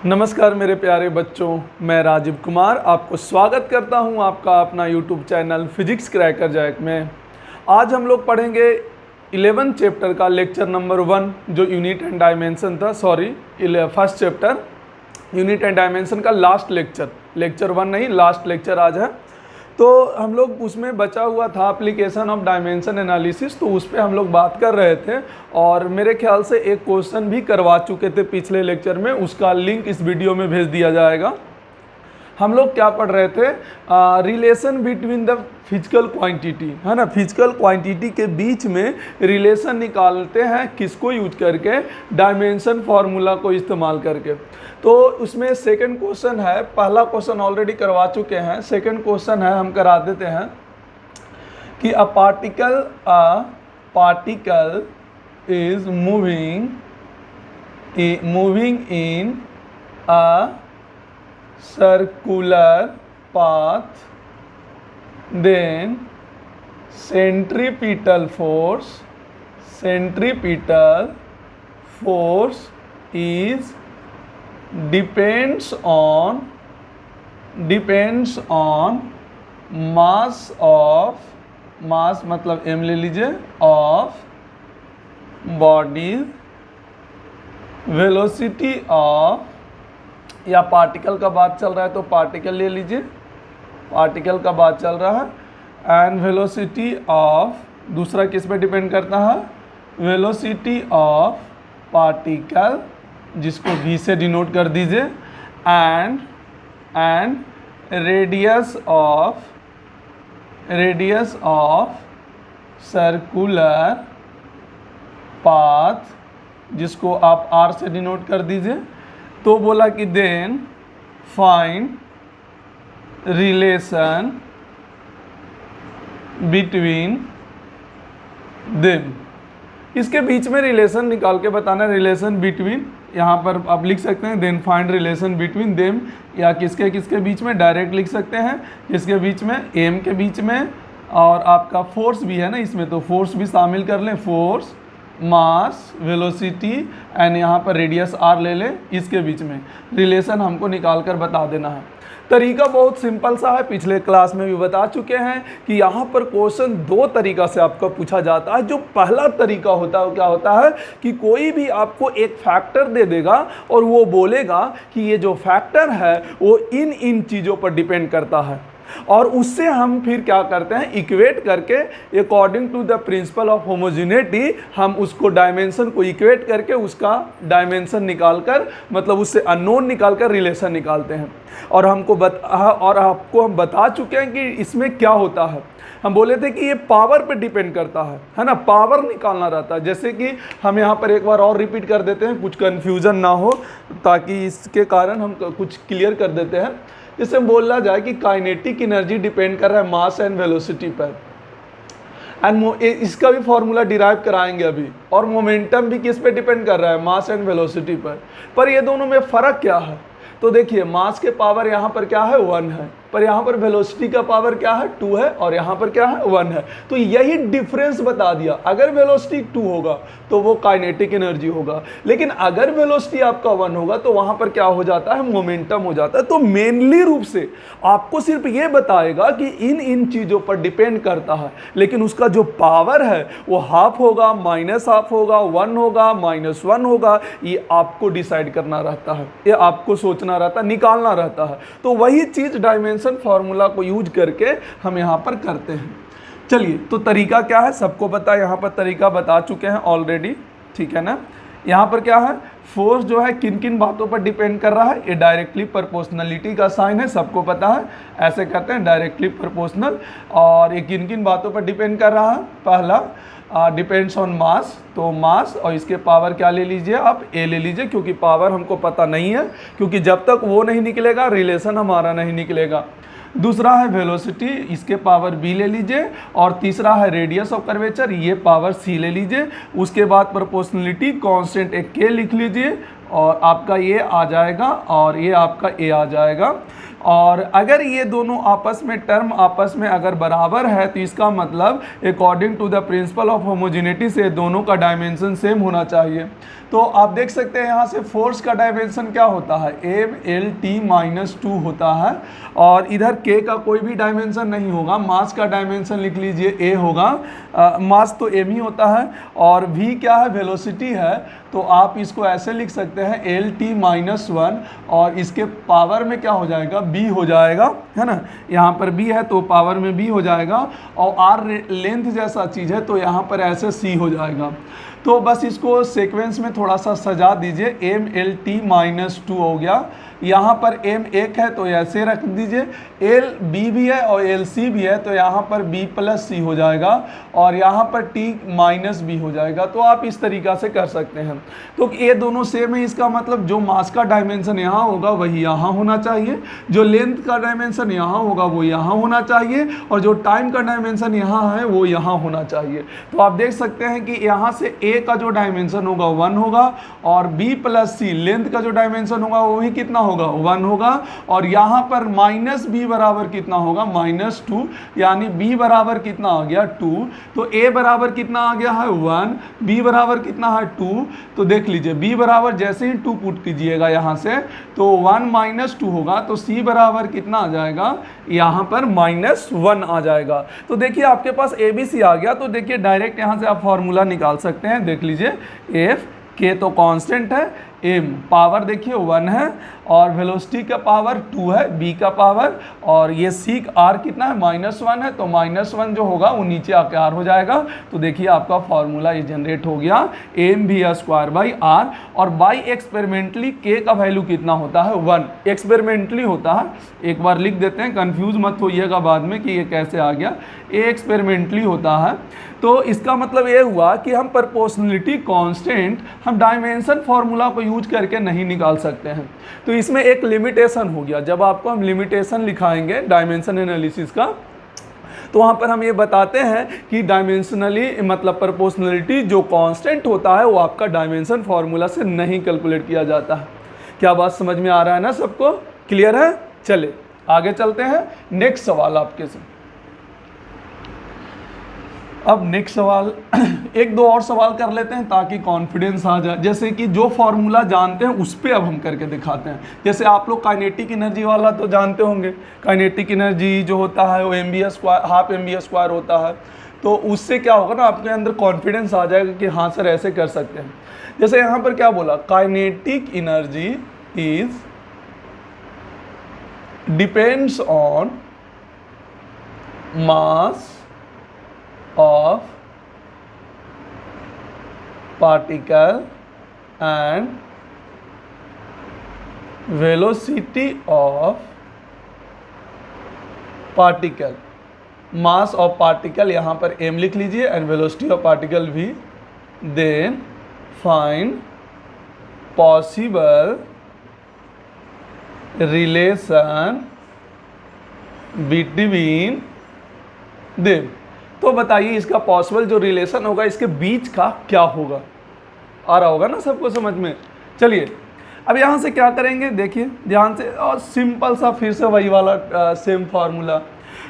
नमस्कार मेरे प्यारे बच्चों, मैं राजीव कुमार आपको स्वागत करता हूं आपका अपना YouTube channel physics cracker jack में। आज हम लोग पढ़ेंगे 11 चैप्टर का लेक्चर नंबर 1 जो यूनिट एंड डायमेंशन था। First chapter unit and dimension का लास्ट लेक्चर 1 नहीं, लास्ट लेक्चर आज है। तो हम लोग उसमें बचा हुआ था एप्लीकेशन ऑफ डायमेंशन एनालिसिस, तो उस पर हम लोग बात कर रहे थे और मेरे ख्याल से एक क्वेश्चन भी करवा चुके थे पिछले लेक्चर में, उसका लिंक इस वीडियो में भेज दिया जाएगा। हम लोग क्या पढ़ रहे थे, relation between the physical quantity, है ना, फिजिकल क्वांटिटी के बीच में रिलेशन निकालते हैं किसको यूज करके, डायमेंशन फार्मूला को इस्तेमाल करके। तो उसमें सेकंड क्वेश्चन है, पहला क्वेश्चन ऑलरेडी करवा चुके हैं, सेकंड क्वेश्चन है हम करा देते हैं कि a particle is moving in a circular path, then centripetal force is depends on mass मतलब m ले लीजिए of body, velocity of, या पार्टिकल का बात चल रहा है तो पार्टिकल ले लीजिए, पार्टिकल का बात चल रहा है, एंड वेलोसिटी ऑफ, दूसरा किस पे डिपेंड करता है, वेलोसिटी ऑफ पार्टिकल जिसको v से डिनोट कर दीजिए, and radius of circular path जिसको आप r से डिनोट कर दीजिए। तो बोला कि then find relation between them, इसके बीच में रिलेशन निकाल के बताना, रिलेशन बिटवीन, यहाँ पर आप लिख सकते हैं then find relation between them, या किसके किसके बीच में डायरेक्ट लिख सकते हैं, किसके बीच में, एम के बीच में, और आपका फोर्स भी है ना इसमें, तो फोर्स भी शामिल कर लें, फोर्स, मास, वेलोसिटी एंड यहाँ पर रेडियस आर ले लें, इसके बीच में रिलेशन हमको निकाल कर बता देना है। तरीका बहुत सिंपल सा है, पिछले क्लास में भी बता चुके हैं कि यहाँ पर क्वेश्चन दो तरीका से आपका पूछा जाता है। जो पहला तरीका होता है वो क्या होता है कि कोई भी आपको एक फैक्टर दे देगा और वो बोलेगा कि ये जो फैक्टर है वो इन चीज़ों पर डिपेंड करता है, और उससे हम फिर क्या करते हैं, इक्वेट करके according to the principle of homogeneity हम उसको डायमेंशन को इक्वेट करके उसका डायमेंशन निकालकर, मतलब उससे अननोन निकालकर रिलेशन निकालते हैं। और आपको हम बता चुके हैं कि इसमें क्या होता है। हम बोले थे कि ये पावर पे डिपेंड करता है ना, पावर निकालना रहता है। जैसे कि हम यहाँ पर एक बार और रिपीट कर देते हैं, कुछ कन्फ्यूज़न ना हो, ताकि इसके कारण हम कुछ क्लियर कर देते हैं। इससे बोला जाए कि काइनेटिक एनर्जी डिपेंड कर रहा है मास एंड वेलोसिटी पर, एंड इसका भी फॉर्मूला डिराइव कराएंगे अभी, और मोमेंटम भी किस पे डिपेंड कर रहा है, मास एंड वेलोसिटी पर ये दोनों में फ़र्क क्या है। तो देखिए, मास के पावर यहाँ पर क्या है, 1 है, पर यहाँ पर वेलोसिटी का पावर क्या है, 2 है, और यहाँ पर क्या है, 1 है। तो यही डिफरेंस बता दिया। अगर वेलोसिटी 2 होगा तो वो काइनेटिक एनर्जी होगा, लेकिन अगर वेलोसिटी आपका 1 होगा तो वहाँ पर क्या हो जाता है, मोमेंटम हो जाता है। तो मेनली रूप से आपको सिर्फ ये बताएगा कि इन चीज़ों पर डिपेंड करता है, लेकिन उसका जो पावर है वो हाफ होगा, माइनस हाफ होगा, 1 होगा, -1 होगा, ये आपको डिसाइड करना रहता है, ये आपको सोचना रहता है, निकालना रहता है। तो वही चीज़ डायमेंशन फॉर्मूला को यूज करके हम यहाँ पर करते हैं। चलिए, तो तरीका क्या है सबको पता है, यहाँ पर तरीका बता चुके हैं ऑलरेडी, ठीक है ना। यहाँ पर क्या है, फोर्स जो है किन किन बातों पर डिपेंड कर रहा है, ये डायरेक्टली प्रोपोर्शनलिटी का साइन है, सबको पता है, ऐसे करते हैं डायरेक्टली प्रोपोर्शनल। और ये किन किन बातों पर डिपेंड कर रहा है, पहला डिपेंड्स ऑन मास, तो मास, और इसके पावर क्या ले लीजिए आप, ए ले लीजिए, क्योंकि पावर हमको पता नहीं है, क्योंकि जब तक वो नहीं निकलेगा रिलेशन हमारा नहीं निकलेगा। दूसरा है वेलोसिटी, इसके पावर बी ले लीजिए, और तीसरा है रेडियस ऑफ कर्वेचर, ये पावर सी ले लीजिए। उसके बाद प्रोपोर्शनलिटी कांस्टेंट एक के लिख लीजिए, और आपका ये आ जाएगा और ये आपका ए आ जाएगा। और अगर ये दोनों आपस में टर्म आपस में अगर बराबर है तो इसका मतलब according to the principle of homogeneity से दोनों का डायमेंशन सेम होना चाहिए। तो आप देख सकते हैं यहाँ से फोर्स का डायमेंशन क्या होता है, m/L/T-2 होता है, और इधर k का कोई भी डायमेंशन नहीं होगा। मास का डायमेंशन लिख लीजिए a होगा, मास तो m ही होता है, और v क्या है, वेलोसिटी है, तो आप इसको ऐसे लिख सकते हैं L/T-1, और इसके पावर में क्या हो जाएगा, b हो जाएगा, है ना। यहाँ पर b है तो पावर में b हो जाएगा, और r लेंथ जैसा चीज़ है तो यहाँ पर ऐसे c हो जाएगा। तो बस इसको सीक्वेंस में थोड़ा सा सजा दीजिए, m/L/T-2 हो गया, यहाँ पर m 1 है तो ऐसे रख दीजिए, l b भी है और l c भी है तो यहाँ पर b+c हो जाएगा, और यहाँ पर t -b हो जाएगा। तो आप इस तरीक़ा से कर सकते हैं। तो ये दोनों सेम है, इसका मतलब जो मास का डायमेंशन यहाँ होगा वही यहाँ होना चाहिए, जो लेंथ का डायमेंशन यहाँ होगा वो यहाँ होना चाहिए, और जो टाइम का डायमेंशन यहाँ है वो यहाँ होना चाहिए। तो आप देख सकते हैं कि यहाँ से a का जो डायमेंशन होगा 1 होगा, और b+c लेंथ का जो डायमेंशन होगा वो भी कितना होगा, 1 होगा, और यहाँ पर -b बराबर कितना होगा, -2, यानी b बराबर कितना आ गया, 2। तो a बराबर कितना आ गया है, 1, b बराबर कितना है, 2। तो देख लीजिए b बराबर जैसे ही 2 पुट कीजिएगा यहाँ से तो 1 - 2 होगा, तो c बराबर कितना आ जाएगा, यहाँ पर -1 आ जाएगा। तो देखिए आपके पास ABC आ गया। तो देखिए डायरेक्ट यहाँ से आप फॉर्मूला निकाल सकते हैं। देख लीजिए F, K तो कांस्टेंट है, m पावर देखिए 1 है, और वेलोसिटी का पावर 2 है, b का पावर, और ये सीक r कितना है, -1 है, तो -1 जो होगा वो नीचे आके r हो जाएगा। तो देखिए आपका फॉर्मूला ये जनरेट हो गया, mv²/r, और बाई एक्सपेरिमेंटली k का वैल्यू कितना होता है, 1 एक्सपेरिमेंटली होता है। एक बार लिख देते हैं, कंफ्यूज मत होइएगा बाद में कि ये कैसे आ गया, ये एक्सपेरिमेंटली होता है। तो इसका मतलब ये हुआ कि हम प्रोपोर्शनलिटी कांस्टेंट हम डायमेंशन फार्मूला को यूज करके नहीं निकाल सकते हैं। तो इसमें एक लिमिटेशन हो गया। जब आपको हम लिमिटेशन लिखाएंगे डायमेंशन एनालिसिस का, तो वहाँ पर हम ये बताते हैं कि डायमेंशनली मतलब प्रोपोर्शनलिटी जो कांस्टेंट होता है वो आपका डायमेंशन फार्मूला से नहीं कैलकुलेट किया जाता है। क्या बात समझ में आ रहा है ना सबको, क्लियर है? चले आगे चलते हैं। नेक्स्ट सवाल आपके से, अब नेक्स्ट सवाल एक दो और सवाल कर लेते हैं ताकि कॉन्फिडेंस आ जाए। जैसे कि जो फॉर्मूला जानते हैं उस पर अब हम करके दिखाते हैं। जैसे आप लोग काइनेटिक एनर्जी वाला तो जानते होंगे, काइनेटिक एनर्जी जो होता है वो हाफ एम बी स्क्वायर होता है। तो उससे क्या होगा ना, आपके अंदर कॉन्फिडेंस आ जाएगा कि हाँ सर ऐसे कर सकते हैं। जैसे यहाँ पर क्या बोला, kinetic energy is depends on mass of particle and velocity of particle। mass of particle यहाँ पर m लिख लीजिए and velocity of particle भी। then find possible relation between them। तो बताइए इसका पॉसिबल जो रिलेशन होगा इसके बीच का क्या होगा। आ रहा होगा ना सबको समझ में। चलिए अब यहाँ से क्या करेंगे, देखिए ध्यान से, और सिंपल सा फिर से वही वाला सेम फार्मूला।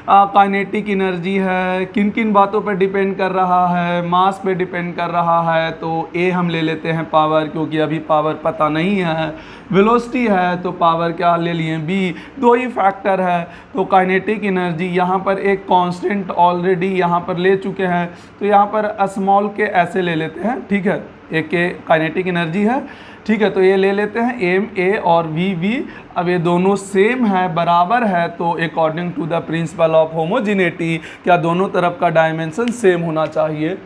काइनेटिक एनर्जी है, किन किन बातों पर डिपेंड कर रहा है, मास पे डिपेंड कर रहा है, तो ए हम ले लेते हैं पावर, क्योंकि अभी पावर पता नहीं है। वेलोसिटी है तो पावर क्या ले लिए, बी, दो ही फैक्टर है। तो काइनेटिक एनर्जी यहाँ पर एक कांस्टेंट ऑलरेडी यहाँ पर ले चुके हैं, तो यहाँ पर स्मॉल के ऐसे ले लेते हैं, ठीक है। एक के काइनेटिक एनर्जी है, ठीक है, तो ये ले लेते हैं एम ए और वी वी। अब ये दोनों सेम है, बराबर है, तो according to the principle of homogeneity क्या दोनों तरफ का डायमेंशन सेम होना चाहिए।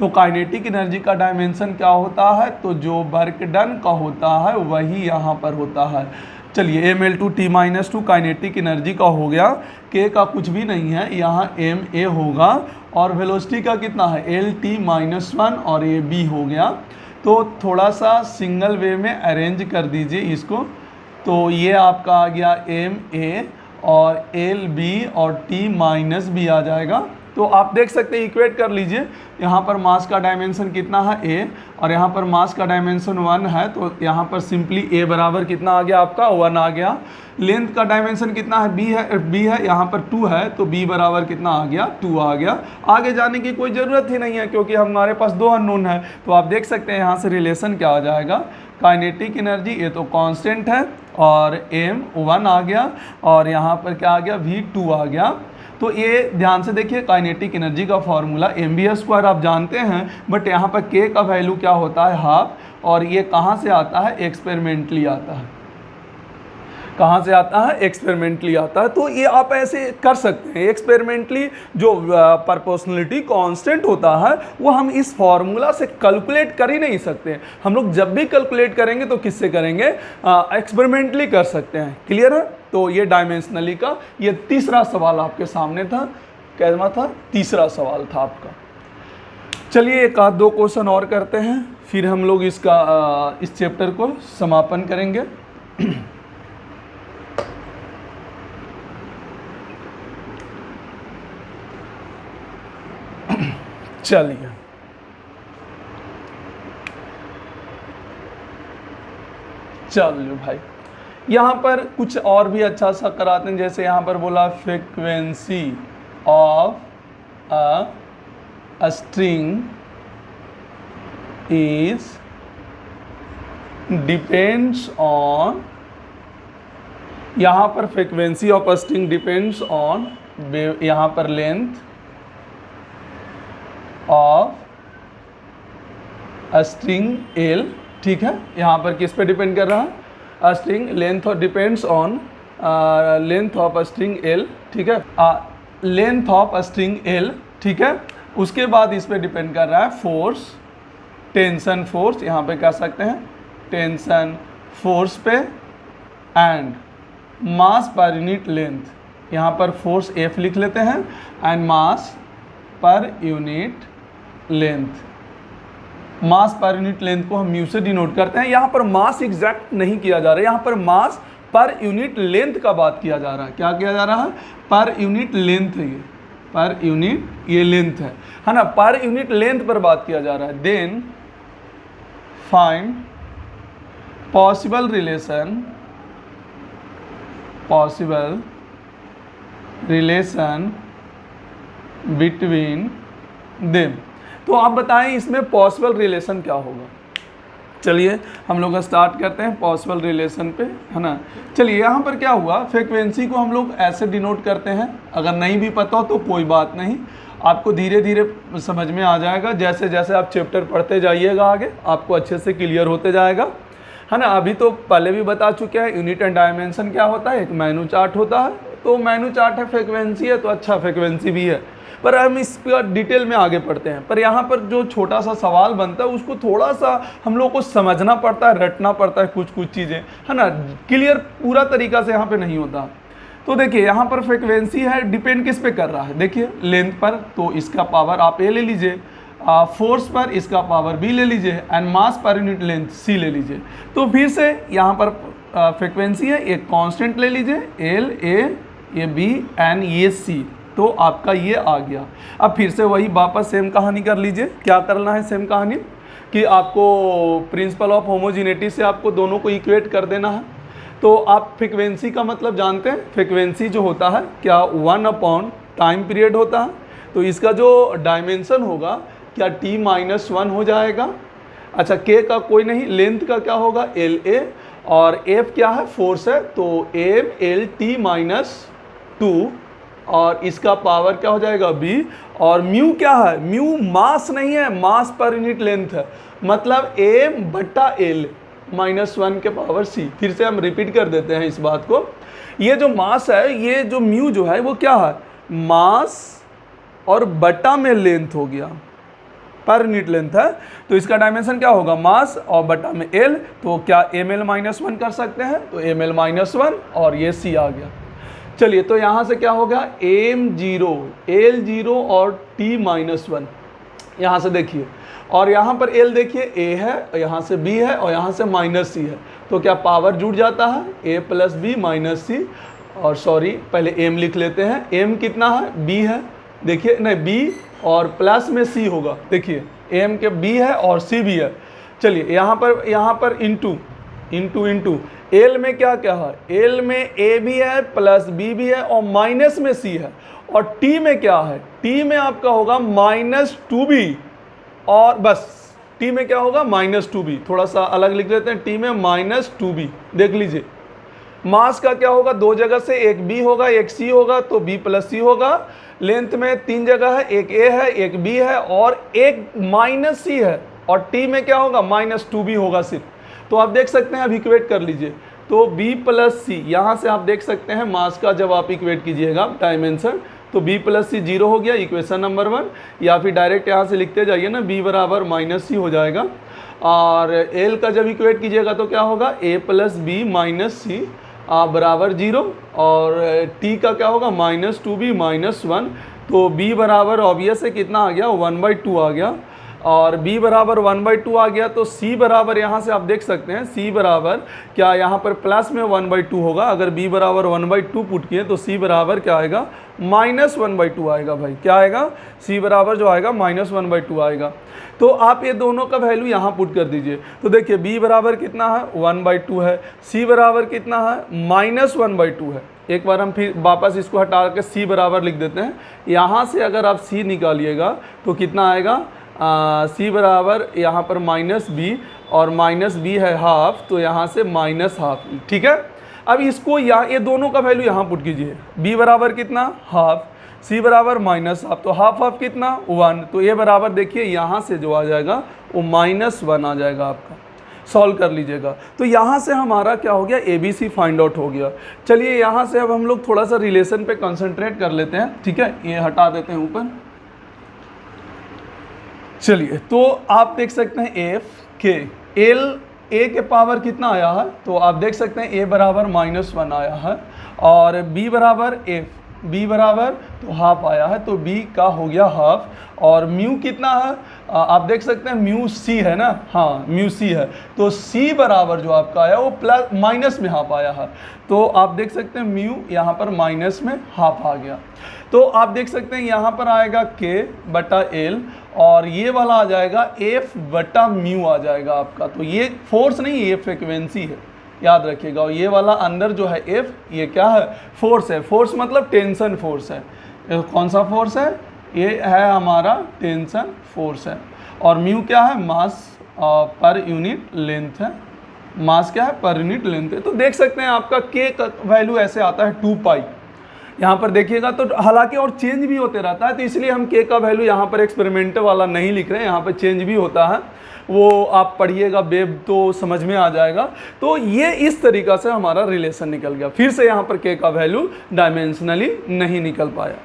तो काइनेटिक एनर्जी का डायमेंशन क्या होता है, तो जो वर्क डन का होता है वही यहाँ पर होता है। चलिए mL/T-2 काइनेटिक एनर्जी का हो गया, k का कुछ भी नहीं है, यहाँ ma होगा, और वेलोसिटी का कितना है L/T-1 और ये b हो गया। तो थोड़ा सा सिंगल वे में अरेंज कर दीजिए इसको। तो ये आपका आ गया ma और lb और t - b आ जाएगा, तो आप देख सकते हैं, इक्वेट कर लीजिए, यहाँ पर मास का डायमेंशन कितना है a, और यहाँ पर मास का डायमेंशन 1 है, तो यहाँ पर सिंपली a बराबर कितना आ गया आपका 1 आ गया। लेंथ का डायमेंशन कितना है b है यहाँ पर 2 है, तो b बराबर कितना आ गया 2 आ गया। आगे जाने की कोई ज़रूरत ही नहीं है क्योंकि हमारे पास 2 अननोन है। तो आप देख सकते हैं यहाँ से रिलेशन क्या आ जाएगा, काइनेटिक एनर्जी ये तो कांस्टेंट है और m 1 आ गया, और यहाँ पर क्या आ गया v 2 आ गया। तो ये ध्यान से देखिए, काइनेटिक एनर्जी का फॉर्मूला mv² आप जानते हैं, बट यहाँ पर k का वैल्यू क्या होता है हाफ, और ये कहाँ से आता है, एक्सपेरिमेंटली आता है। कहाँ से आता है, एक्सपेरिमेंटली आता है। तो ये आप ऐसे कर सकते हैं, एक्सपेरिमेंटली जो प्रोपोर्शनलिटी कांस्टेंट होता है वो हम इस फॉर्मूला से कैलकुलेट कर ही नहीं सकते। हम लोग जब भी कैलकुलेट करेंगे तो किससे करेंगे, एक्सपेरिमेंटली कर सकते हैं। क्लियर है। तो ये डायमेंशनली का ये तीसरा सवाल आपके सामने था। कैसा था, तीसरा सवाल था आपका। चलिए एक आध दो क्वेश्चन और करते हैं, फिर हम लोग इसका इस चैप्टर को समापन करेंगे। चलिए भाई, यहाँ पर कुछ और भी अच्छा सा कराते हैं। जैसे यहाँ पर बोला frequency of a string is depends on, यहाँ पर frequency of a string depends on, यहाँ पर length of a string L. ठीक है, यहाँ पर किस पे डिपेंड कर रहा है, अ स्ट्रिंग लेंथ और depends on length of a string L. ठीक है, length of a string L. ठीक है, उसके बाद इस पे डिपेंड कर रहा है फोर्स, टेंशन फोर्स, यहाँ पे कह सकते हैं टेंशन फोर्स पे, and mass per unit length, यहाँ पर फोर्स F लिख लेते हैं, and mass per unit length. Mass per unit length को हम म्यू से डिनोट करते हैं। यहाँ पर मास एग्जैक्ट नहीं किया जा रहा है, यहाँ पर मास पर यूनिट लेंथ का बात किया जा रहा है। क्या किया जा रहा है, पर यूनिट लेंथ है, ये पर यूनिट ये लेंथ है ना, पर यूनिट लेंथ पर बात किया जा रहा है। Then find possible relation between them. तो आप बताएं इसमें पॉसिबल रिलेशन क्या होगा। चलिए हम लोग स्टार्ट करते हैं पॉसिबल रिलेशन पे, है ना। चलिए यहाँ पर क्या हुआ, फ्रीक्वेंसी को हम लोग ऐसे डिनोट करते हैं। अगर नहीं भी पता हो तो कोई बात नहीं, आपको धीरे धीरे समझ में आ जाएगा। जैसे जैसे आप चैप्टर पढ़ते जाइएगा आगे आपको अच्छे से क्लियर होते जाएगा, है ना। अभी तो पहले भी बता चुके हैं यूनिट एंड डायमेंशन क्या होता है, एक मेनू चार्ट होता है। तो मेनू चार्ट है, फ्रीक्वेंसी है, तो अच्छा फ्रीक्वेंसी भी है, पर हम इस पर डिटेल में आगे पढ़ते हैं। पर यहाँ पर जो छोटा सा सवाल बनता है उसको थोड़ा सा हम लोग को समझना पड़ता है, रटना पड़ता है कुछ चीज़ें, है ना। क्लियर पूरा तरीका से यहाँ पे नहीं होता। तो देखिए यहाँ पर फ्रीक्वेंसी है, डिपेंड किस पे कर रहा है, देखिए लेंथ पर, तो इसका पावर आप ए ले लीजिए, फोर्स पर इसका पावर बी ले लीजिए, and mass per unit length सी ले लीजिए। तो फिर से यहाँ पर फ्रीक्वेंसी है, एक कांस्टेंट ले लीजिए एल, ये बी एंड ये सी, तो आपका ये आ गया। अब फिर से वही वापस सेम कहानी कर लीजिए। क्या करना है सेम कहानी, कि आपको प्रिंसिपल ऑफ होमोजिनिटी से आपको दोनों को इक्वेट कर देना है। तो आप फ्रीक्वेंसी का मतलब जानते हैं, फ्रीक्वेंसी जो होता है क्या 1 टाइम पीरियड होता है। तो इसका जो डायमेंशन होगा क्या t-1 हो जाएगा। अच्छा k का कोई नहीं, लेंथ का क्या होगा LA, और F क्या है, फोर्स है, तो MLT-2, और इसका पावर क्या हो जाएगा B, और म्यू क्या है, म्यू मास नहीं है, मास पर यूनिट लेंथ है, मतलब M/L -1 के पावर C। फिर से हम रिपीट कर देते हैं इस बात को। ये जो मास है, ये जो म्यू जो है वो क्या है, मास और बटा में लेंथ हो गया, पर यूनिट लेंथ है। तो इसका डायमेंशन क्या होगा, मास और बटा में L, तो क्या ML-1 कर सकते हैं, तो ML-1 और ये C आ गया। चलिए तो यहाँ से क्या होगा, M0, L0 और T-1, यहाँ से देखिए, और यहाँ पर L देखिए A है, यहाँ से B है, और यहाँ से -C है, तो क्या पावर जुड़ जाता है A + B - C, और सॉरी पहले M लिख लेते हैं, M कितना है, B है, देखिए नहीं, बी और प्लस में सी होगा, देखिए एम के बी है और सी भी है। चलिए यहाँ पर इंटू इंटू इंटू एल में क्या क्या है, एल में ए भी है प्लस बी भी है और माइनस में सी है। और टी में क्या है, टी में आपका होगा -2b और बस टी में क्या होगा -2b, थोड़ा सा अलग लिख लेते हैं, टी में -2b। देख लीजिए मास का क्या होगा, दो जगह से एक b होगा एक c होगा तो b प्लस सी होगा। लेंथ में तीन जगह है, एक a है एक b है और एक -c है। और t में क्या होगा -2b होगा सिर्फ। तो आप देख सकते हैं, अब इक्वेट कर लीजिए तो b प्लस सी, यहाँ से आप देख सकते हैं मास का जब आप इक्वेट कीजिएगा डायमेंशन तो b प्लस सी 0 हो गया, इक्वेशन नंबर 1। या फिर डायरेक्ट यहाँ से लिखते जाइए ना, b बराबर -c हो जाएगा। और l का जब इक्वेट कीजिएगा तो क्या होगा, a प्लस बी माइनस सी बराबर 0। और t का क्या होगा -2b -1। तो b बराबर ऑब्वियस है कितना आ गया, 1/2 आ गया। और b बराबर 1/2 आ गया तो c बराबर यहाँ से आप देख सकते हैं, c बराबर क्या यहाँ पर प्लस में 1/2 होगा। अगर b बराबर 1/2 पुट किए तो c बराबर क्या आएगा, -1/2 आएगा। भाई क्या आएगा, c बराबर जो आएगा -1/2 आएगा। तो आप ये दोनों का वैल्यू यहाँ पुट कर दीजिए तो देखिए b बराबर कितना है 1/2 है, c बराबर कितना है -1/2 है। एक बार हम फिर वापस इसको हटा के c बराबर लिख देते हैं। यहाँ से अगर आप c निकालिएगा तो कितना आएगा, c बराबर यहाँ पर -b और -b है हाफ, तो यहाँ से -हाफ। ठीक है, अब इसको यहाँ ये दोनों का वैल्यू यहाँ पुट कीजिए, b बराबर कितना हाफ, c बराबर -हाफ, तो हाफ हाफ कितना 1। तो ये बराबर देखिए यहाँ से जो आ जाएगा वो -1 आ जाएगा आपका। सॉल्व कर लीजिएगा तो यहाँ से हमारा क्या हो गया, ABC फाइंड आउट हो गया। चलिए यहाँ से अब हम लोग थोड़ा सा रिलेशन पे कंसंट्रेट कर लेते हैं। ठीक है, ये हटा देते हैं ऊपर। चलिए तो आप देख सकते हैं एफ के एल ए के पावर कितना आया है, तो आप देख सकते हैं ए बराबर -1 आया है और बी बराबर एफ, बी बराबर तो हाफ आया है तो बी का हो गया हाफ। और म्यू कितना है, आप देख सकते हैं म्यू सी है ना, हाँ म्यू सी है, तो सी बराबर जो आपका आया वो प्लस माइनस में हाफ आया है। तो आप देख सकते हैं म्यू यहाँ पर माइनस में हाफ आ गया। तो आप देख सकते हैं यहाँ पर आएगा के बटा एल और ये वाला आ जाएगा एफ बटा म्यू आ जाएगा आपका। तो ये फोर्स नहीं, ये फ्रिक्वेंसी है, याद रखिएगा। और ये वाला अंदर जो है एफ, ये क्या है, फोर्स है। फोर्स मतलब टेंशन फोर्स है। कौन सा फोर्स है, ये है हमारा टेंशन फोर्स है। और म्यू क्या है, मास पर यूनिट लेंथ है, मास क्या है पर यूनिट लेंथ है। तो देख सकते हैं आपका के का वैल्यू ऐसे आता है 2 पाई। यहाँ पर देखिएगा तो हालांकि और चेंज भी होते रहता है, तो इसलिए हम के का वैल्यू यहाँ पर एक्सपेरिमेंट वाला नहीं लिख रहे हैं, यहाँ पर चेंज भी होता है, वो आप पढ़िएगा वेब तो समझ में आ जाएगा। तो ये इस तरीक़ा से हमारा रिलेशन निकल गया। फिर से यहाँ पर के का वैल्यू डायमेंशनली नहीं निकल पाया।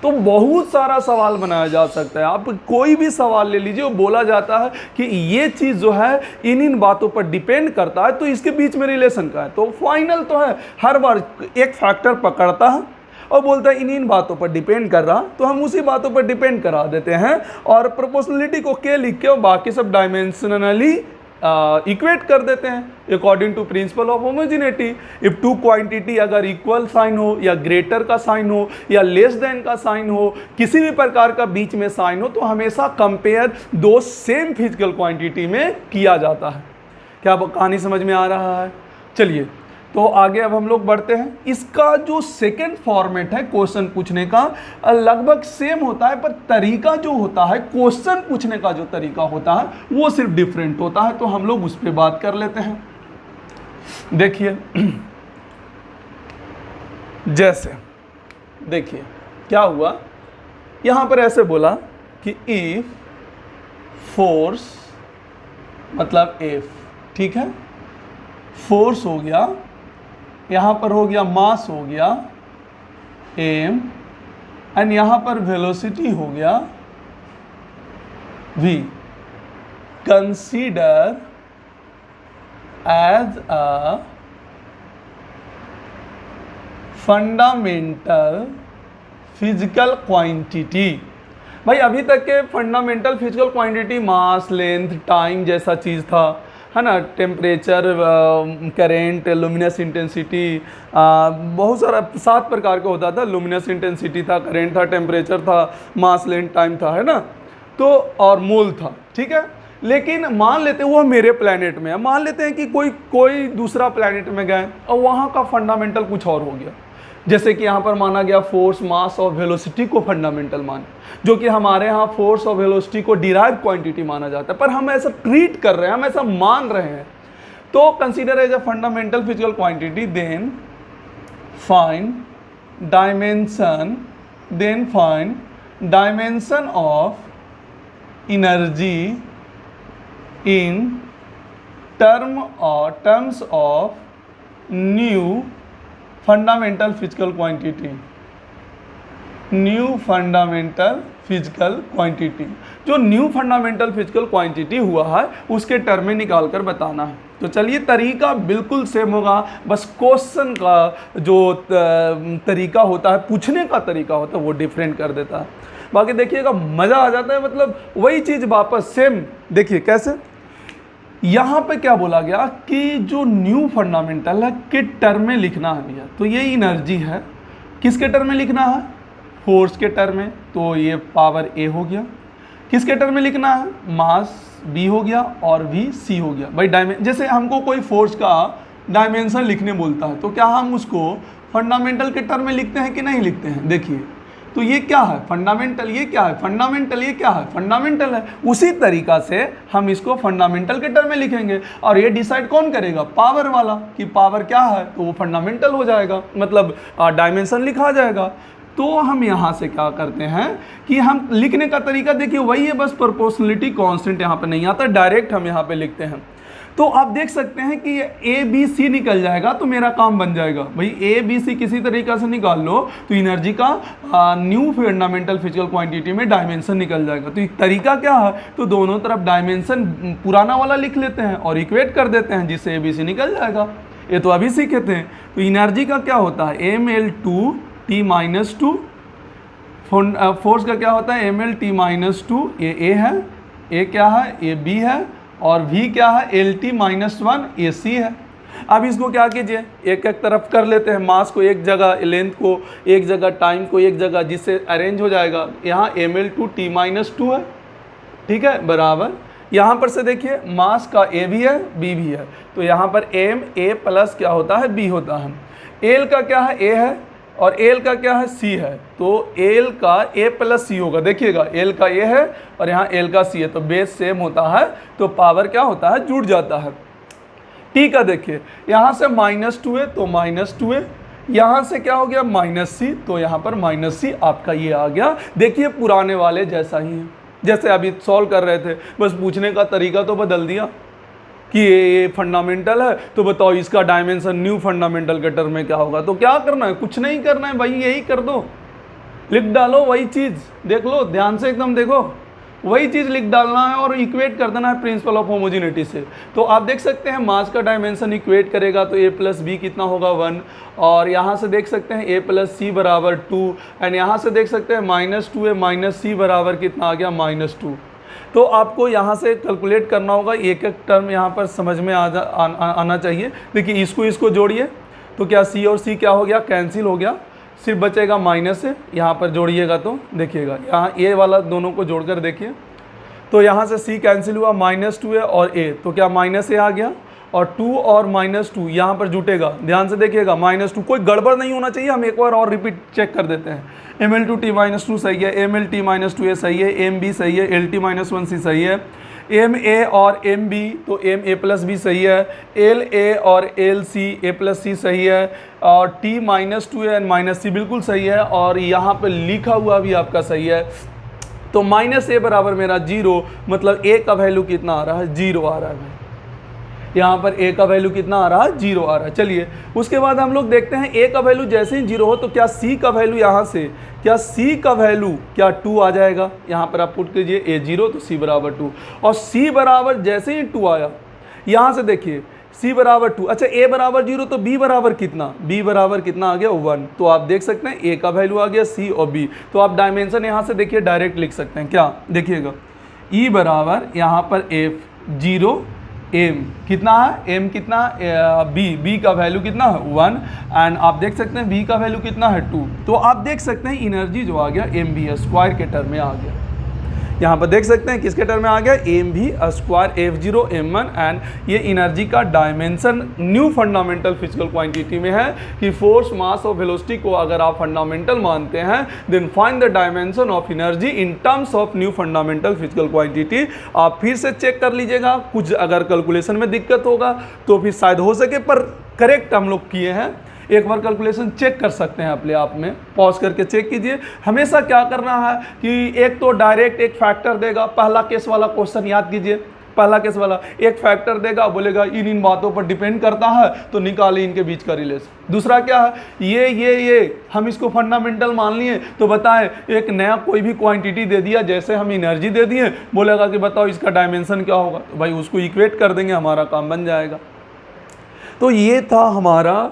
तो बहुत सारा सवाल बनाया जा सकता है, आप कोई भी सवाल ले लीजिए, वो बोला जाता है कि ये चीज़ जो है इन बातों पर डिपेंड करता है, तो इसके बीच में रिलेशन का है। तो फाइनल तो है, हर बार एक फैक्टर पकड़ता है और बोलता है इन बातों पर डिपेंड कर रहा, तो हम उसी बातों पर डिपेंड करा देते हैं और प्रोपोर्शनलिटी को के लिख के और बाकी सब डायमेंशनली इक्वेट कर देते हैं according to principle of homogeneity. If two quantity अगर इक्वल साइन हो या ग्रेटर का साइन हो या लेस देन का साइन हो, किसी भी प्रकार का बीच में साइन हो, तो हमेशा कंपेयर दो सेम फिजिकल क्वांटिटी में किया जाता है। क्या कहानी समझ में आ रहा है? चलिए तो आगे अब हम लोग बढ़ते हैं। इसका जो सेकंड फॉर्मेट है क्वेश्चन पूछने का लगभग सेम होता है, पर तरीका जो होता है क्वेश्चन पूछने का जो तरीका होता है वो सिर्फ डिफरेंट होता है। तो हम लोग उस पर बात कर लेते हैं। देखिए जैसे देखिए क्या हुआ, यहाँ पर ऐसे बोला कि इफ फोर्स मतलब एफ, ठीक है, फोर्स हो गया, यहाँ पर हो गया मास हो गया एम, एंड यहाँ पर वेलोसिटी हो गया v, consider as a fundamental physical quantity. भाई अभी तक के fundamental physical quantity mass, length, time जैसा चीज़ था, है ना, टेम्परेचर, करेंट, लुमिनस इंटेंसिटी, बहुत सारा 7 प्रकार का होता था। लुमिनस इंटेंसिटी था, करेंट था, टेम्परेचर था, मास लेंथ टाइम था, है ना, तो और मोल था, ठीक है। लेकिन मान लेते हैं वो मेरे प्लेनेट में है, मान लेते हैं कि कोई दूसरा प्लेनेट में गए और वहाँ का फंडामेंटल कुछ और हो गया। जैसे कि यहाँ पर माना गया फोर्स, मास और वेलोसिटी को फंडामेंटल माने, जो कि हमारे यहाँ फोर्स और वेलोसिटी को डिराइव क्वांटिटी माना जाता है, पर हम ऐसा ट्रीट कर रहे हैं, हम ऐसा मान रहे हैं। तो consider as a fundamental physical quantity, then find dimension of energy in terms of new fundamental physical quantity, जो न्यू फंडामेंटल फिजिकल क्वांटिटी हुआ है उसके टर्म में निकाल कर बताना है। तो चलिए, तरीका बिल्कुल सेम होगा, बस क्वेश्चन का जो तरीका होता है, पूछने का तरीका होता है, वो डिफरेंट कर देता है। बाकी देखिएगा मज़ा आ जाता है, मतलब वही चीज़ वापस सेम। देखिए कैसे, यहाँ पे क्या बोला गया कि जो न्यू फंडामेंटल है के टर्म में लिखना है भैया। तो ये एनर्जी है, किसके टर्म में लिखना है? फोर्स के टर्म में, तो ये पावर ए हो गया। किसके टर्म में लिखना है? मास बी हो गया और वी सी हो गया। भाई जैसे हमको कोई फोर्स का डायमेंशन लिखने बोलता है, तो क्या हम उसको फंडामेंटल के टर्म में लिखते हैं कि नहीं लिखते हैं? देखिए, तो ये क्या है? फंडामेंटल। ये क्या है? फंडामेंटल। ये क्या है? फंडामेंटल है। उसी तरीका से हम इसको फंडामेंटल के टर्म में लिखेंगे, और ये डिसाइड कौन करेगा? पावर वाला, कि पावर क्या है, तो वो फंडामेंटल हो जाएगा, मतलब डायमेंशन लिखा जाएगा। तो हम यहाँ से क्या करते हैं कि हम लिखने का तरीका देखिए वही है, बस प्रोपोर्शनलिटी कांस्टेंट यहाँ पे नहीं आता, डायरेक्ट हम यहाँ पे लिखते हैं। तो आप देख सकते हैं कि ए बी सी निकल जाएगा तो मेरा काम बन जाएगा। भाई ए बी सी किसी तरीके से निकाल लो तो एनर्जी का न्यू फंडामेंटल फिजिकल क्वांटिटी में डायमेंशन निकल जाएगा। तो तरीका क्या है? तो दोनों तरफ डायमेंशन पुराना वाला लिख लेते हैं और इक्वेट कर देते हैं, जिससे ए बी सी निकल जाएगा। ये तो अभी सीखे थे। तो एनर्जी का क्या होता है? ml2t-2। फोर्स का क्या होता है? ml_t-2। ये ए है, ए क्या है? ए बी है, और v क्या है? LT-1 AC है। अब इसको क्या कीजिए, एक एक तरफ कर लेते हैं, मास को एक जगह, लेंथ को एक जगह, टाइम को एक जगह, जिससे अरेंज हो जाएगा। यहाँ ml2t-2 है, ठीक है, बराबर। यहाँ पर से देखिए मास का a भी है b भी है, तो यहाँ पर m a प्लस क्या होता है? b होता है। l का क्या है? a है, और L का क्या है? C है, तो L का A प्लस C होगा। देखिएगा L का A है और यहाँ L का C है, तो बेस सेम होता है, तो पावर क्या होता है? जुड़ जाता है। ठीक है, देखिए यहाँ से -2 है तो -2 है, यहाँ से क्या हो गया? -C, तो यहाँ पर -C आपका ये आ गया। देखिए पुराने वाले जैसा ही है, जैसे अभी सॉल्व कर रहे थे, बस पूछने का तरीका तो बदल दिया कि ये फंडामेंटल है, तो बताओ इसका डायमेंशन न्यू फंडामेंटल के टर्म में क्या होगा? तो क्या करना है? कुछ नहीं करना है भाई, यही कर दो, लिख डालो वही चीज़, देख लो ध्यान से एकदम देखो, वही चीज़ लिख डालना है और इक्वेट कर देना है प्रिंसिपल ऑफ होमोजेनिटी से। तो आप देख सकते हैं मास का डायमेंशन इक्वेट करेगा तो a प्लस बी कितना होगा? 1, और यहाँ से देख सकते हैं a प्लस सी बराबर 2, एंड यहाँ से देख सकते हैं -2 है, -c बराबर कितना आ गया? -2। तो आपको यहाँ से कैलकुलेट करना होगा, एक एक टर्म यहाँ पर समझ में आना चाहिए। देखिए इसको जोड़िए, तो क्या C और C क्या हो गया? कैंसिल हो गया, सिर्फ बचेगा माइनस है। यहाँ पर जोड़िएगा तो देखिएगा, यहाँ A वाला दोनों को जोड़कर देखिए, तो यहाँ से C कैंसिल हुआ, -2 है और A, तो क्या -A आ गया, और 2 और -2 यहाँ पर जुटेगा। ध्यान से देखिएगा, -2, कोई गड़बड़ नहीं होना चाहिए। हम एक बार और रिपीट चेक कर देते हैं। ml2t-2 सही है, mlt-2a सही है, mb सही है, lt-1c सही है, ma और mb तो ma प्लस b सही है, la और lc a प्लस c सही है, और t-2a एंड -c बिल्कुल सही है, और यहाँ पर लिखा हुआ भी आपका सही है। तो -a बराबर मेरा 0, मतलब a का वैल्यू कितना आ रहा है? 0 आ रहा है भाई। यहाँ पर a का वैल्यू कितना आ रहा है? 0 आ रहा है। चलिए उसके बाद हम लोग देखते हैं a का वैल्यू जैसे ही 0 हो तो क्या c का वैल्यू, यहाँ से क्या c का वैल्यू क्या 2 आ जाएगा? यहाँ पर आप पुट कीजिए a 0 तो c बराबर 2, और c बराबर जैसे ही 2 आया, यहाँ से देखिए c बराबर 2, अच्छा a बराबर 0 तो b बराबर कितना? b बराबर कितना आ गया? 1। तो आप देख सकते हैं a का वैल्यू आ गया, c और b, तो आप डायमेंशन यहाँ से देखिए डायरेक्ट लिख सकते हैं। क्या देखिएगा, e बराबर यहाँ पर f 0 एम कितना है, एम कितना है, बी का वैल्यू कितना है 1, एंड आप देख सकते हैं बी का वैल्यू कितना है 2। तो आप देख सकते हैं एनर्जी जो आ गया एम वी स्क्वायर के टर्म में आ गया। यहाँ पर देख सकते हैं किसके टर्म में आ गया, M V square F0 M1, and ये एनर्जी का dimension new fundamental physical quantity में है कि फोर्स मास और वेलोसिटी को अगर आप फंडामेंटल मानते हैं then find the dimension of energy in terms of new fundamental physical quantity. आप फिर से चेक कर लीजिएगा, कुछ अगर कैलकुलेशन में दिक्कत होगा तो फिर शायद हो सके, पर करेक्ट हम लोग किए हैं। एक बार कैलकुलेशन चेक कर सकते हैं अपने आप में, पॉज करके चेक कीजिए। हमेशा क्या करना है कि एक तो डायरेक्ट एक फैक्टर देगा, पहला केस वाला क्वेश्चन याद कीजिए, पहला केस वाला एक फैक्टर देगा, बोलेगा इन बातों पर डिपेंड करता है तो निकालिए इनके बीच का रिलेशन। दूसरा क्या है, ये हम इसको फंडामेंटल मान लिए तो बताएं एक नया कोई भी क्वांटिटी दे दिया, जैसे हम एनर्जी दे दिए, बोलेगा कि बताओ इसका डायमेंशन क्या होगा, तो भाई उसको इक्वेट कर देंगे, हमारा काम बन जाएगा। तो ये था हमारा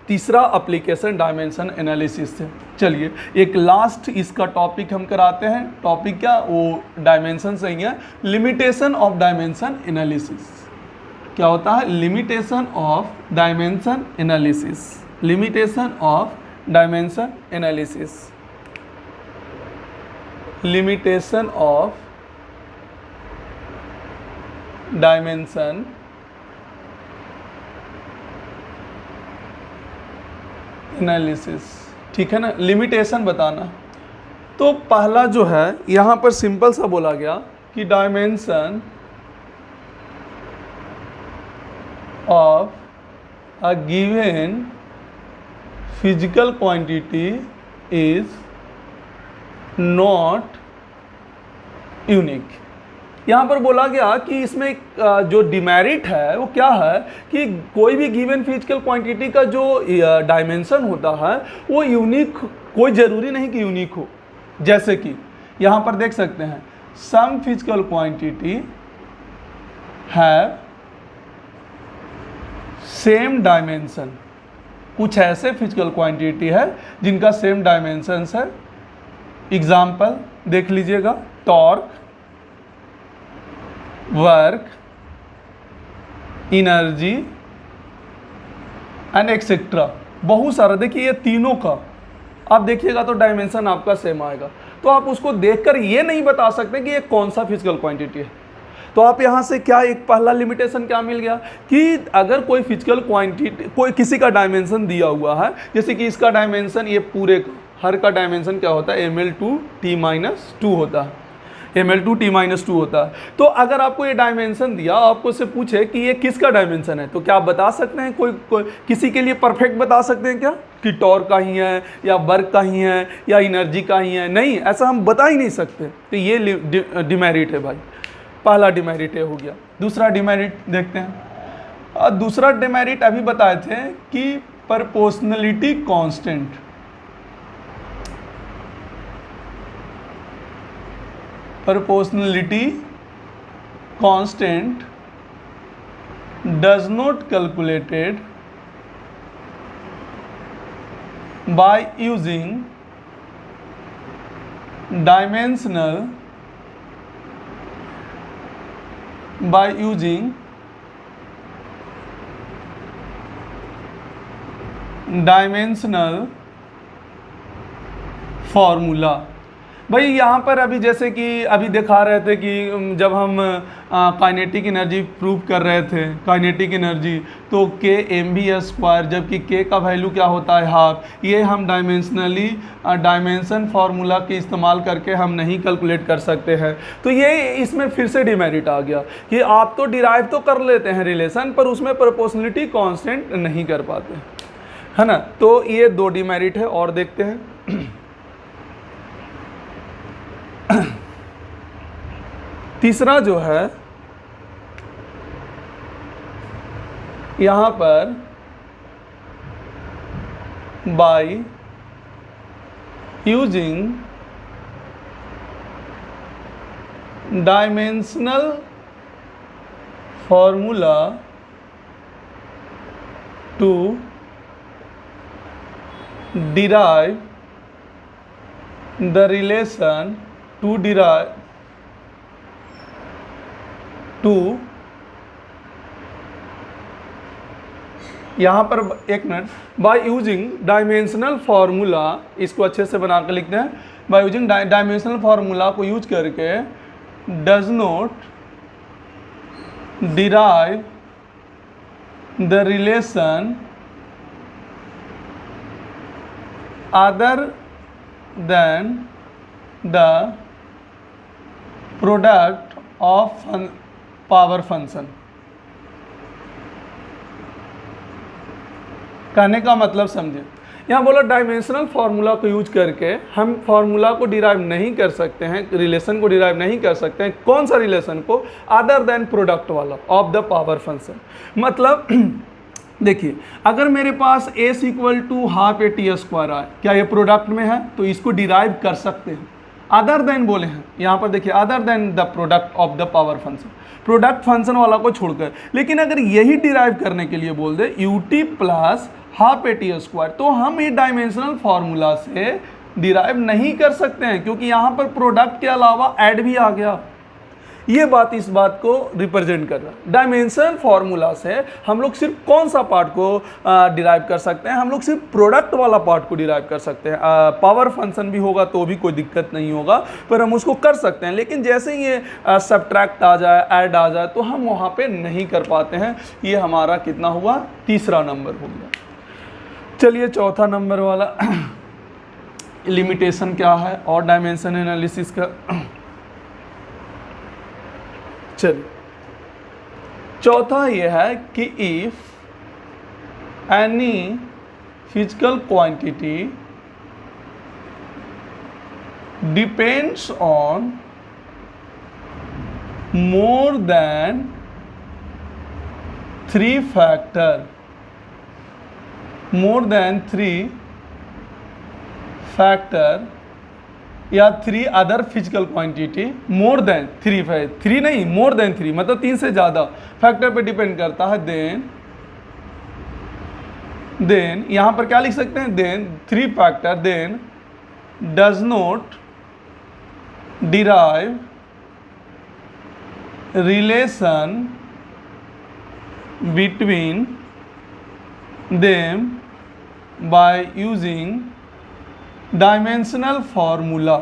तीसरा एप्लीकेशन डायमेंशन एनालिसिस से। चलिए एक लास्ट इसका टॉपिक हम कराते हैं। टॉपिक क्या, वो डायमेंशन से ही है, लिमिटेशन ऑफ डायमेंशन एनालिसिस। क्या होता है, limitation of dimension analysis, limitation of dimension analysis, limitation of dimension analysis. ठीक है ना, लिमिटेशन बताना। तो पहला जो है यहाँ पर सिंपल सा बोला गया कि dimension of a given physical quantity is not unique. यहाँ पर बोला गया कि इसमें जो डिमेरिट है वो क्या है कि कोई भी गिवन फिजिकल क्वांटिटी का जो डायमेंशन होता है वो यूनिक, कोई ज़रूरी नहीं कि यूनिक हो। जैसे कि यहाँ पर देख सकते हैं some physical quantity have same dimension, कुछ ऐसे फिजिकल क्वांटिटी है जिनका सेम डायमेंशंस है। एग्जाम्पल देख लीजिएगा, torque, work, energy and etcetera, बहुत सारा। देखिए ये तीनों का आप देखिएगा तो डायमेंशन आपका सेम आएगा। तो आप उसको देखकर ये नहीं बता सकते कि ये कौन सा फिजिकल क्वांटिटी है। तो आप यहाँ से क्या, एक पहला लिमिटेशन क्या मिल गया कि अगर कोई फिजिकल क्वांटिटी, कोई किसी का डायमेंशन दिया हुआ है, जैसे कि इसका डायमेंशन, ये पूरे हर का डायमेंशन क्या होता है, ml2t-2 होता है, ml2t-2 होता है। तो अगर आपको ये डायमेंशन दिया, आपको से पूछे कि ये किसका डायमेंशन है, तो क्या आप बता सकते हैं, कोई किसी के लिए परफेक्ट बता सकते हैं क्या कि टॉर्क का ही है या वर्क का ही है या एनर्जी का ही है? नहीं, ऐसा हम बता ही नहीं सकते। तो ये डिमेरिट है भाई, पहला डिमेरिट हो गया। दूसरा डिमेरिट देखते हैं। दूसरा डिमेरिट अभी बताए थे कि proportionality constant, proportionality constant does not calculated by using dimensional formula. भाई यहाँ पर अभी जैसे कि अभी दिखा रहे थे कि जब हम काइनेटिक एनर्जी प्रूव कर रहे थे, काइनेटिक एनर्जी, तो k mv², जबकि k का वैल्यू क्या होता है, हाफ। ये हम डायमेंशन फार्मूला के इस्तेमाल करके हम नहीं कैलकुलेट कर सकते हैं। तो ये इसमें फिर से डिमेरिट आ गया कि आप तो डिराइव तो कर लेते हैं रिलेशन, पर उसमें प्रोपोर्शनलिटी कांस्टेंट नहीं कर पाते, है ना। तो ये दो डिमेरिट है। और देखते हैं तीसरा जो है, यहाँ पर by using dimensional formula to derive the relation to यहाँ पर एक minute, by using dimensional formula, इसको अच्छे से बना के लिखते हैं, बाय यूजिंग डायमेंशनल फार्मूला को यूज करके does not derive the relation other than the product of power function. कहने का मतलब समझे, यहाँ बोला डायमेंशनल फार्मूला को यूज करके हम फार्मूला को डिराइव नहीं कर सकते हैं, रिलेशन को डिराइव नहीं कर सकते हैं। कौन सा रिलेशन को? अदर देन प्रोडक्ट वाला ऑफ द पावर फंक्शन। मतलब देखिए, अगर मेरे पास S equal to half a t square आए, क्या ये प्रोडक्ट में है? तो इसको डिराइव कर सकते हैं। अदर देन बोले हैं, यहाँ पर देखिए other than the product of the power function, product function वाला को छोड़कर। लेकिन अगर यही डिराइव करने के लिए बोल दे u t plus half a t square, तो हम ये डायमेंशनल फार्मूला से डिराइव नहीं कर सकते हैं, क्योंकि यहाँ पर प्रोडक्ट के अलावा ऐड भी आ गया। ये बात इस बात को रिप्रेजेंट कर रहा है। डायमेंशनल फार्मूला से हम लोग सिर्फ कौन सा पार्ट को डिराइव कर सकते हैं? हम लोग सिर्फ प्रोडक्ट वाला पार्ट को डिराइव कर सकते हैं। पावर फंक्शन भी होगा तो भी कोई दिक्कत नहीं होगा, पर हम उसको कर सकते हैं। लेकिन जैसे ही ये सब्ट्रैक्ट आ जाए, ऐड आ जाए, तो हम वहाँ पे नहीं कर पाते हैं। ये हमारा कितना हुआ? तीसरा नंबर हो गया। चलिए चौथा नंबर वाला लिमिटेशन क्या है और डायमेंशन एनालिसिस का। चलिए चौथा ये है कि if any physical quantity depends on more than 3 factor, more than 3 factor या 3 other physical quantity, more than 3 नहीं, मोर देन 3 मतलब 3 से ज़्यादा फैक्टर पे डिपेंड करता है, देन यहाँ पर क्या लिख सकते हैं? Then 3 factor, then does not derive relation between them by using dimensional formula.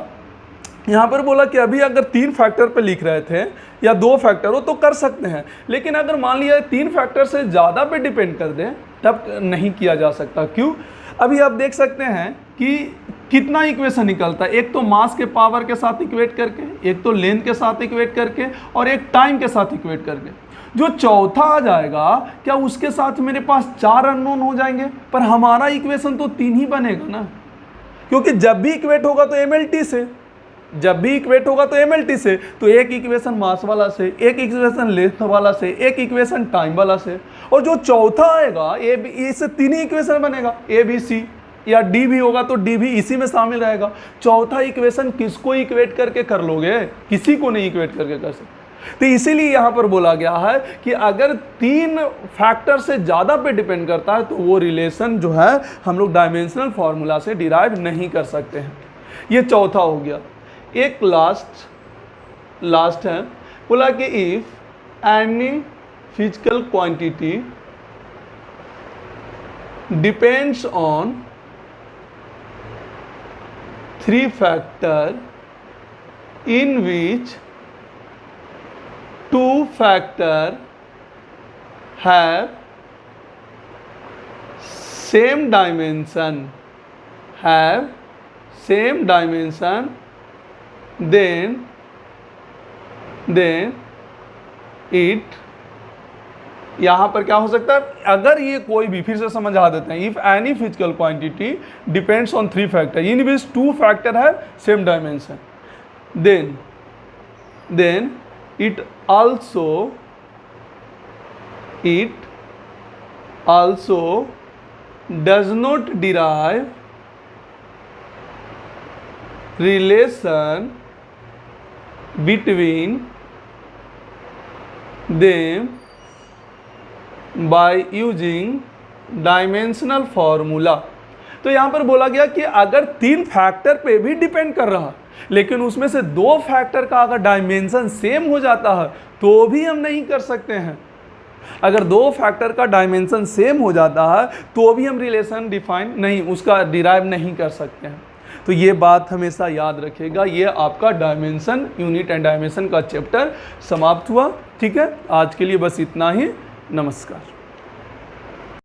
यहाँ पर बोला कि अभी अगर 3 फैक्टर पे लिख रहे थे या 2 फैक्टर हो तो कर सकते हैं, लेकिन अगर मान लिया 3 फैक्टर से ज़्यादा पे डिपेंड कर दें तब नहीं किया जा सकता। क्यों? अभी आप देख सकते हैं कि कितना इक्वेशन निकलता है। एक तो मास के पावर के साथ इक्वेट करके, एक तो लेंथ के साथ इक्वेट करके, और एक टाइम के साथ इक्वेट करके। जो चौथा आ जाएगा, क्या उसके साथ मेरे पास 4 अननोन हो जाएंगे? पर हमारा इक्वेशन तो 3 ही बनेगा ना, क्योंकि जब भी इक्वेट होगा तो एमएलटी से, जब भी इक्वेट होगा तो एमएलटी से। तो एक इक्वेशन मास वाला से, एक इक्वेशन लेंथ वाला से, एक इक्वेशन टाइम वाला से, और जो चौथा आएगा ए बी, इससे 3 ही इक्वेशन बनेगा, ए बी सी, या डी भी होगा तो डी भी इसी में शामिल रहेगा। चौथा इक्वेशन किसको इक्वेट करके कर लोगे? किसी को नहीं इक्वेट करके कर सकते। तो इसीलिए यहाँ पर बोला गया है कि अगर 3 फैक्टर से ज़्यादा पे डिपेंड करता है तो वो रिलेशन जो है हम लोग डायमेंशनल फार्मूला से डिराइव नहीं कर सकते हैं। ये चौथा हो गया। एक लास्ट है, बोला कि if any physical quantity depends on 3 factor in which 2 factor have same dimension, then it, यहाँ पर क्या हो सकता है? अगर ये कोई भी, फिर से समझा देते हैं, if any physical quantity depends on 3 factor in which 2 factor है same dimension, then it also does not derive relation between them by using dimensional formula. तो यहाँ पर बोला गया कि अगर 3 फैक्टर पे भी डिपेंड कर रहा लेकिन उसमें से 2 फैक्टर का अगर डायमेंशन सेम हो जाता है तो भी हम नहीं कर सकते हैं। अगर दो फैक्टर का डायमेंशन सेम हो जाता है तो भी हम रिलेशन डिफाइन नहीं, उसका डिराइव नहीं कर सकते हैं। तो ये बात हमेशा याद रखिएगा। ये आपका डायमेंशन, यूनिट एंड डायमेंशन का चैप्टर समाप्त हुआ। ठीक है, आज के लिए बस इतना ही। नमस्कार।